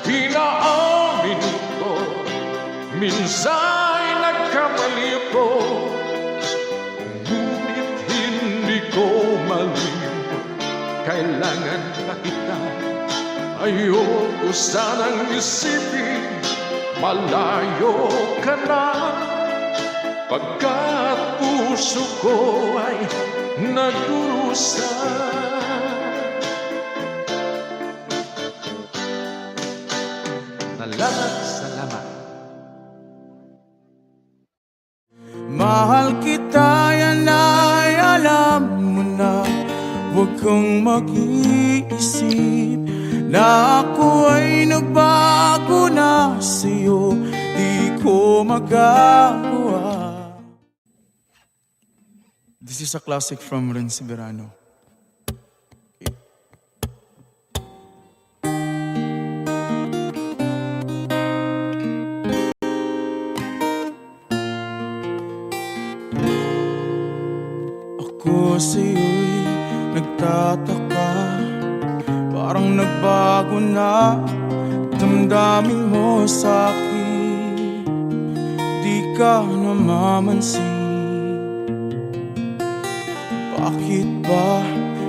Inaamin ko, minsan nagkamali ako, ngunit hindi ko malimot. Kailangan pa kita. Ayoko sanang isipin malayo ka na, pagkat puso ko ay nag-uusap. Salamat. Mahal kita, yan ay alam mo na. Huwag kang mag-iisip na ako ay nagbago na sa'yo. Di ko magagawa. This is a classic from Renzi Verano. Ako sa'yo'y nagtataka, parang nagbago na damdamin mo sa'kin. Di ka namamansin. Bakit ba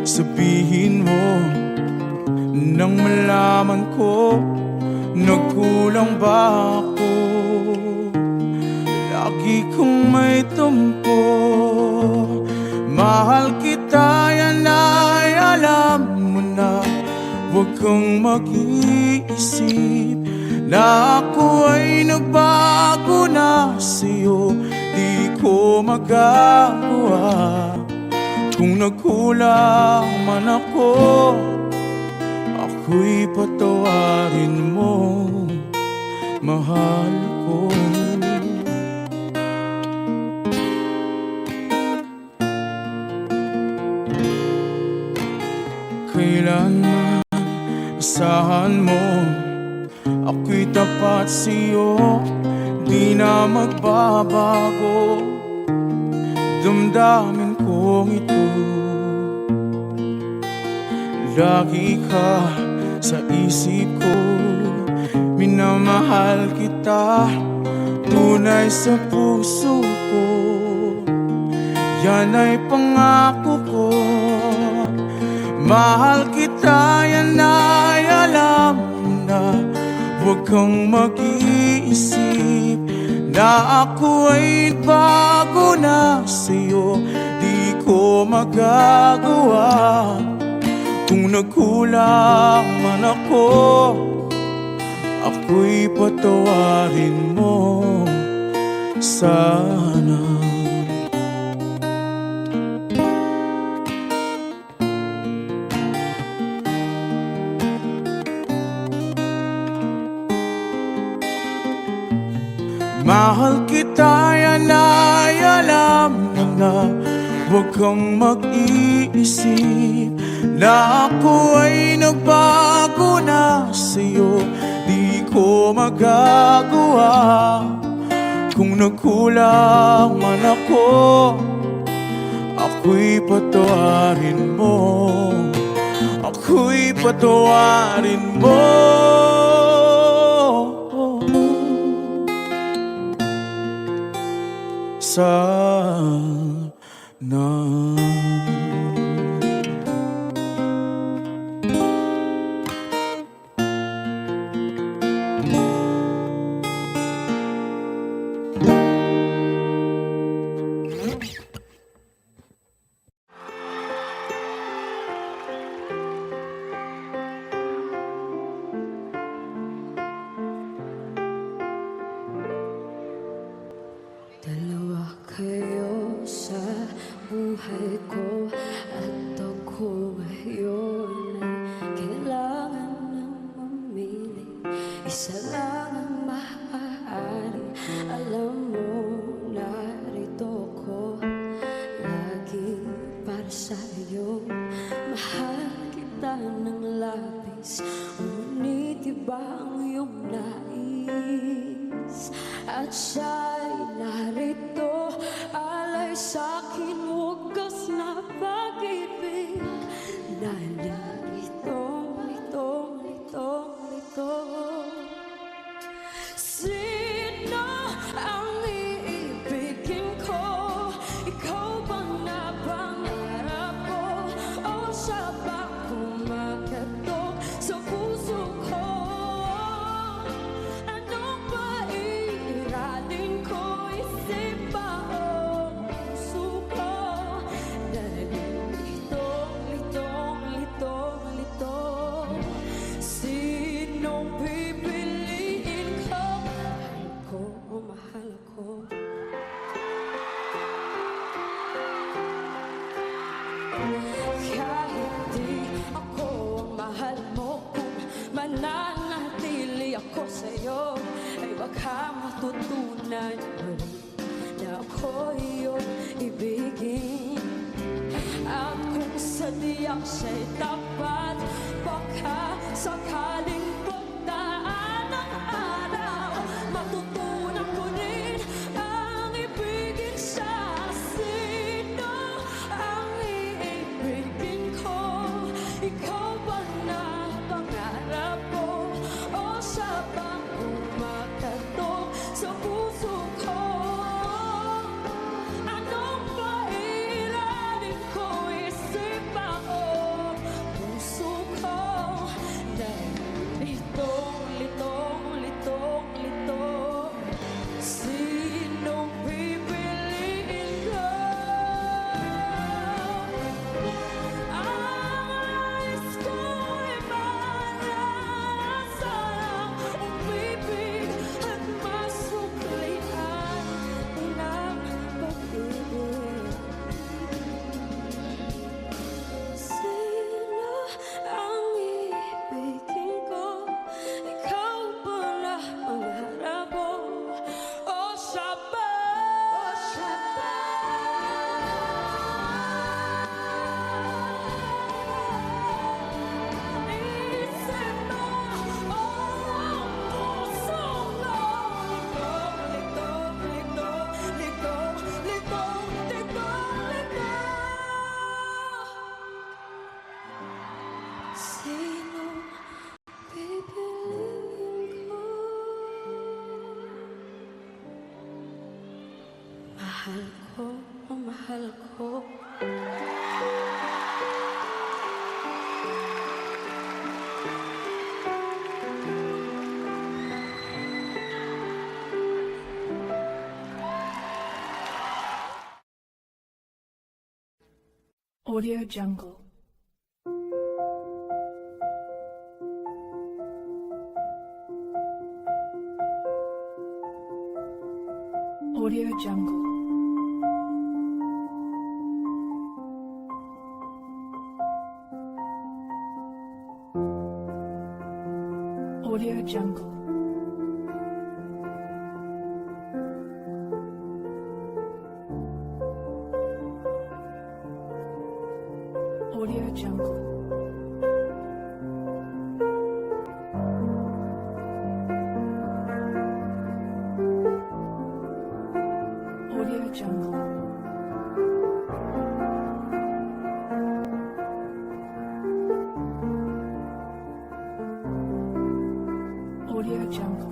sabihin mo Nang malaman ko, nagkulang ba ako? Lagi kong may tumpo. Mahal kita, yan ay alam mo na. Huwag kang mag-iisip na ako ay nagbago na sa'yo. Di ko magagawa. Kung nagkulang man ako, ako'y patawarin mo, mahal ko. Kailanman asahan mo, ako'y tapat sa'yo, di na magbabago. Damdamin kong ito, lagi ka sa isip ko. Minamahal kita, tunay sa puso ko. Yan ay pangako ko. Mahal kita, yan ay alam na. Huwag kang mag-iisip na ako ay bago na sa'yo. Di ko magagawa. Kung nagkulang man ako, ako'y patawarin mo sana. Mahal kita, yan ay alam mo na. Huwag kang mag-iisip na ako ay nagbago na sa'yo. Di ko magagawa. Kung nagkulang man ako, ako'y patawarin mo. Ako'y patawarin mo. Sana. Dalawa kayo sa buhay ko at ako ngayon ay kailangan ng mamili. Isa lang ang maaari. Alam mo, narito ko lagi para sa'yo. Mahal kita ng labis, ngunit iba ang iyong nais. At siya'y narito, alay sa'kin wagas na pag-ibig. Nalilitong, litong, litong, litong. Sino ang iibigin ko? Ikaw bang napangarap ko? O siya ba kumakatok sa puso ko? Kahit di ako ang mahal mo, kung mananatili ako sa'yo, ay baka matutunan mo rin na ako iyong ibigin. At kung sadyang siya'y tapat, baka sakaling pagdaan ng araw, matutunan ko rin ang ibigin siya. Sino ang iibigin ko? Ikaw ba na pangarap ko? O siya bang kumakatok sa puso ko? Anong pairanin ko? Isip ako, puso ko. Mahal ko, oh mahal ko. Audio Jungle. Audio Jungle. Audio Jungle. Audio Jungle. Audio Jungle. Audio Jungle.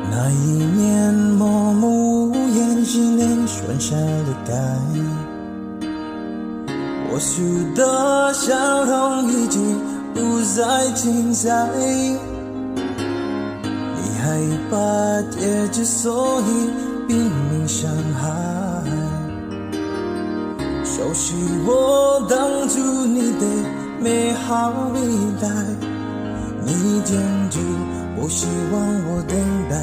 那一年默默无言，几年顺下了该。或许的笑容已经不再精彩，你害怕结局，所以拼命伤害。熟悉我当初你的美好未来，你坚决不希望我等待，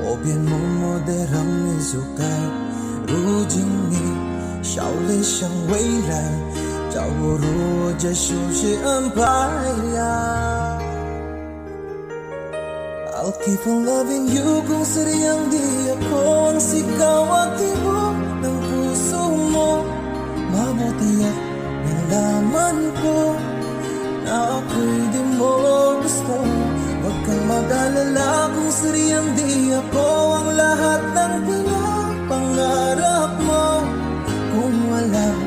我便默默地让你走开。如今你笑脸向未来，叫我如何休息安排呀？I'll keep on loving you kung sadyang di ako ang sigaw at tibok ng puso mo. Mabuti at nalaman ko na ako'y di mo gusto. Huwag kang mag-alala kung sadyang di ako ang lahat ng pinapangarap mo. Kung walang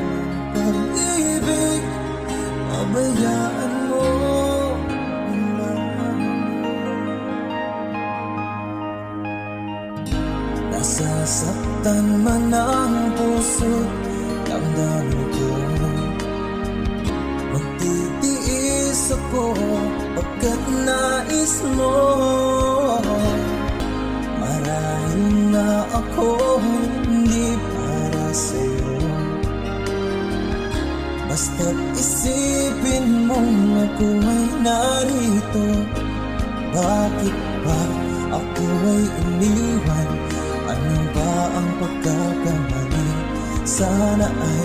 pag-ibig, pabayaan mo. Nasasaktan man ang puso, damdamin ko. Magtitiis ako pagkat nais mo. Marahil na ako hindi para sa'yo. Basta't isipin mong ako ay narito. Bakit ba ako ay iniwan? Ano ba ang pagkakamali? Sana ay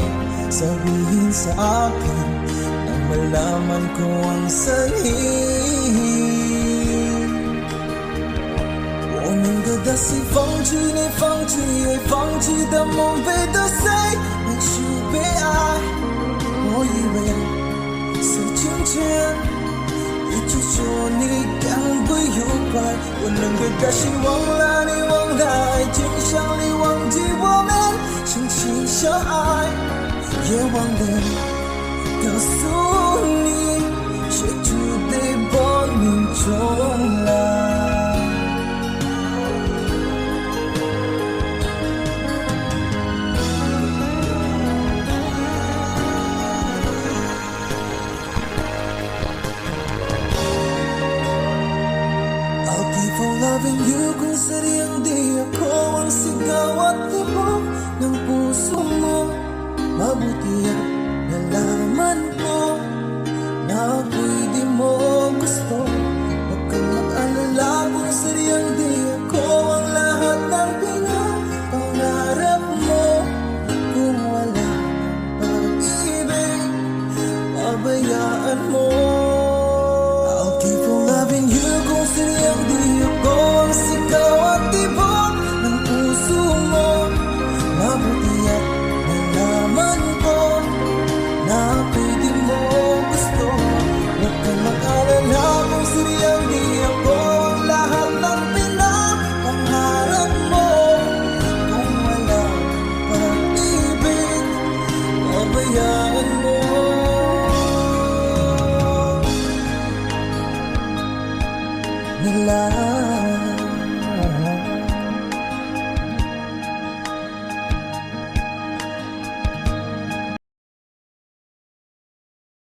sabihin sa akin nang malaman ko ang sanhin. 我宁可的是放弃你，放弃爱，放弃的梦被得谁能去被爱？我以为是今天一直说你将会有怪，我宁可的是忘了你，忘了爱情，想你忘记我们深情相爱，也忘了告诉你，谁注定把命重来。Loving you kung sadyang di ako ang sigaw at tibok ng puso mo. Mabuti at nalaman ko na ako'y di mo gusto. hayaan mo. I'll keep on loving you kung sadyang di ako